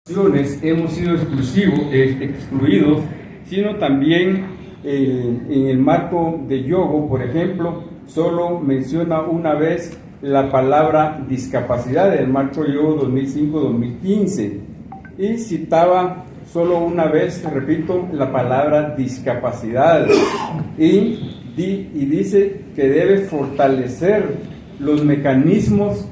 hemos sido excluidos, sino también en el marco de Yogo, por ejemplo, solo menciona una vez la palabra discapacidad, el marco Yogo 2005-2015, y citaba solo una vez, repito, la palabra discapacidad, y dice que debe fortalecer los mecanismos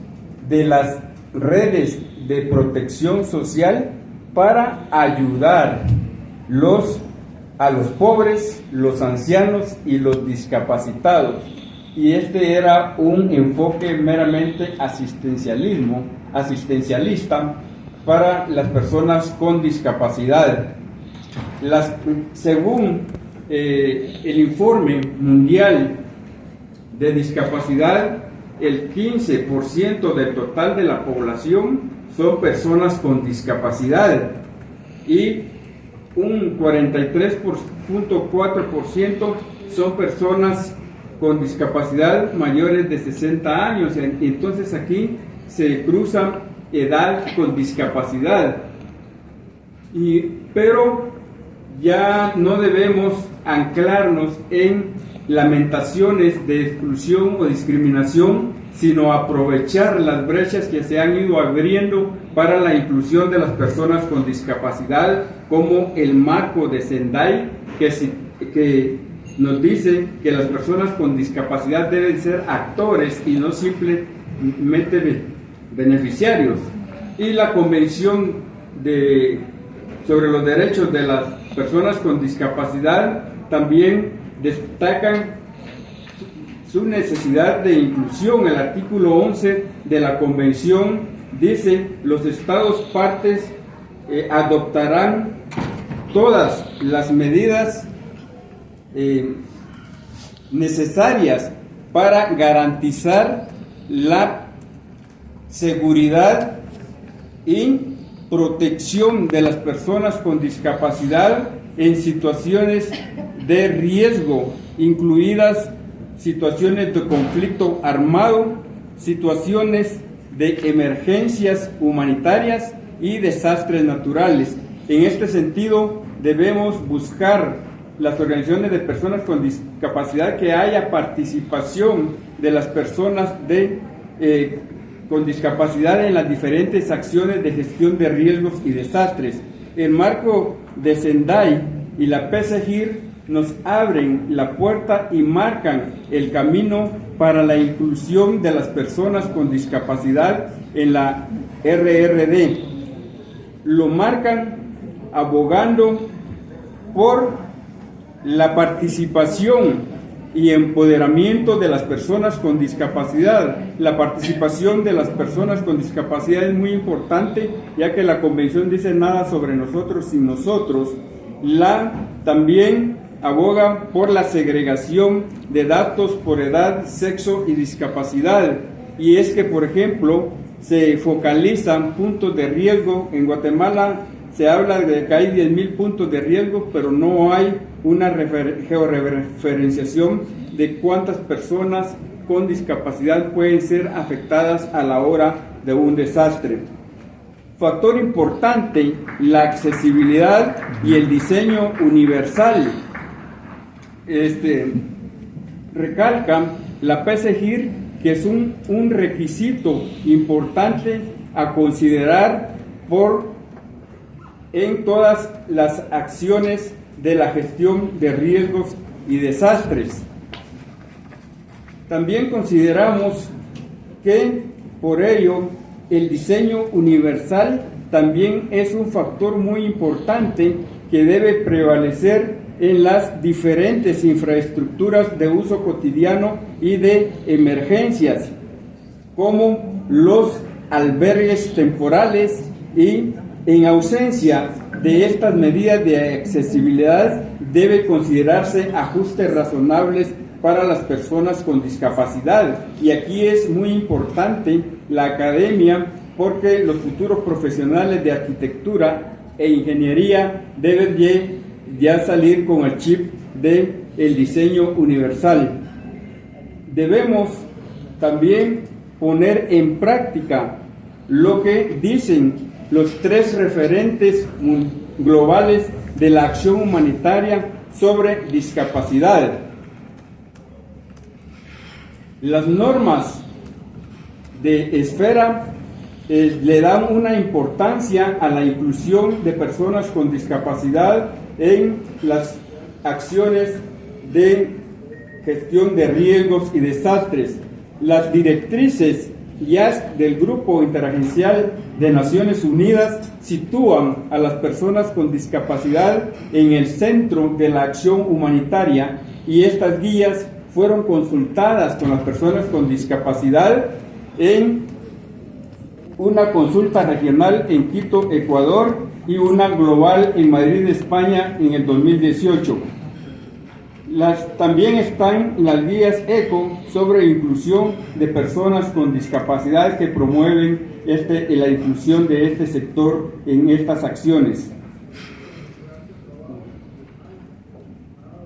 de las redes de protección social para ayudar a los pobres, los ancianos y los discapacitados. Y este era un enfoque meramente asistencialista para las personas con discapacidad. Según el informe mundial de discapacidad, el 15% del total de la población son personas con discapacidad y un 43.4% son personas con discapacidad mayores de 60 años. Entonces aquí se cruza edad con discapacidad. Pero ya no debemos anclarnos en lamentaciones de exclusión o discriminación, sino aprovechar las brechas que se han ido abriendo para la inclusión de las personas con discapacidad, como el marco de Sendai, que nos dice que las personas con discapacidad deben ser actores y no simplemente beneficiarios, y la Convención sobre los derechos de las personas con discapacidad también destacan su necesidad de inclusión. El artículo 11 de la Convención dice: los Estados partes adoptarán todas las medidas necesarias para garantizar la seguridad y protección de las personas con discapacidad en situaciones de riesgo, incluidas situaciones de conflicto armado, situaciones de emergencias humanitarias y desastres naturales. En este sentido, debemos buscar las organizaciones de personas con discapacidad que haya participación de las personas con discapacidad en las diferentes acciones de gestión de riesgos y desastres. El marco de Sendai y la PSGIR nos abren la puerta y marcan el camino para la inclusión de las personas con discapacidad en la RRD. Lo marcan abogando por la participación y empoderamiento de las personas con discapacidad. La participación de las personas con discapacidad es muy importante, ya que la Convención dice nada sobre nosotros sin nosotros. También aboga por la segregación de datos por edad, sexo y discapacidad. Y es que, por ejemplo, se focalizan puntos de riesgo. En Guatemala se habla de que hay 10,000 puntos de riesgo, pero no hay una georreferenciación de cuántas personas con discapacidad pueden ser afectadas a la hora de un desastre. Factor importante, la accesibilidad y el diseño universal. Recalca la PSGIR que es un requisito importante a considerar en todas las acciones de la gestión de riesgos y desastres. También consideramos que por ello el diseño universal también es un factor muy importante que debe prevalecer en las diferentes infraestructuras de uso cotidiano y de emergencias, como los albergues temporales, y en ausencia de estas medidas de accesibilidad debe considerarse ajustes razonables para las personas con discapacidad. Y aquí es muy importante la academia, porque los futuros profesionales de arquitectura e ingeniería deben ya salir con el chip del diseño universal. Debemos también poner en práctica lo que dicen los 3 referentes globales de la acción humanitaria sobre discapacidad. Las normas de esfera le dan una importancia a la inclusión de personas con discapacidad en las acciones de gestión de riesgos y desastres. Las directrices del Grupo Interagencial de Naciones Unidas sitúan a las personas con discapacidad en el centro de la acción humanitaria, y estas guías fueron consultadas con las personas con discapacidad en una consulta regional en Quito, Ecuador, y una global en Madrid, España, en el 2018. También están las guías ECO sobre inclusión de personas con discapacidad, que promueven la inclusión de este sector en estas acciones.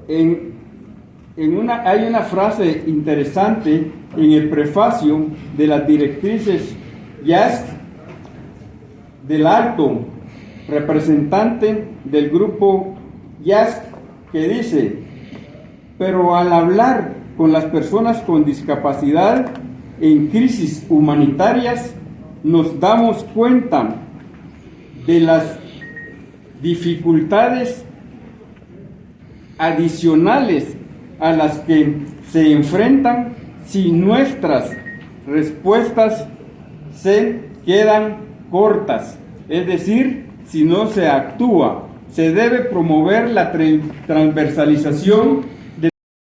Hay una frase interesante en el prefacio de las directrices YASC del alto representante del grupo YASC, que dice: pero al hablar con las personas con discapacidad en crisis humanitarias, nos damos cuenta de las dificultades adicionales a las que se enfrentan si nuestras respuestas se quedan cortas, es decir, si no se actúa. Se debe promover la transversalización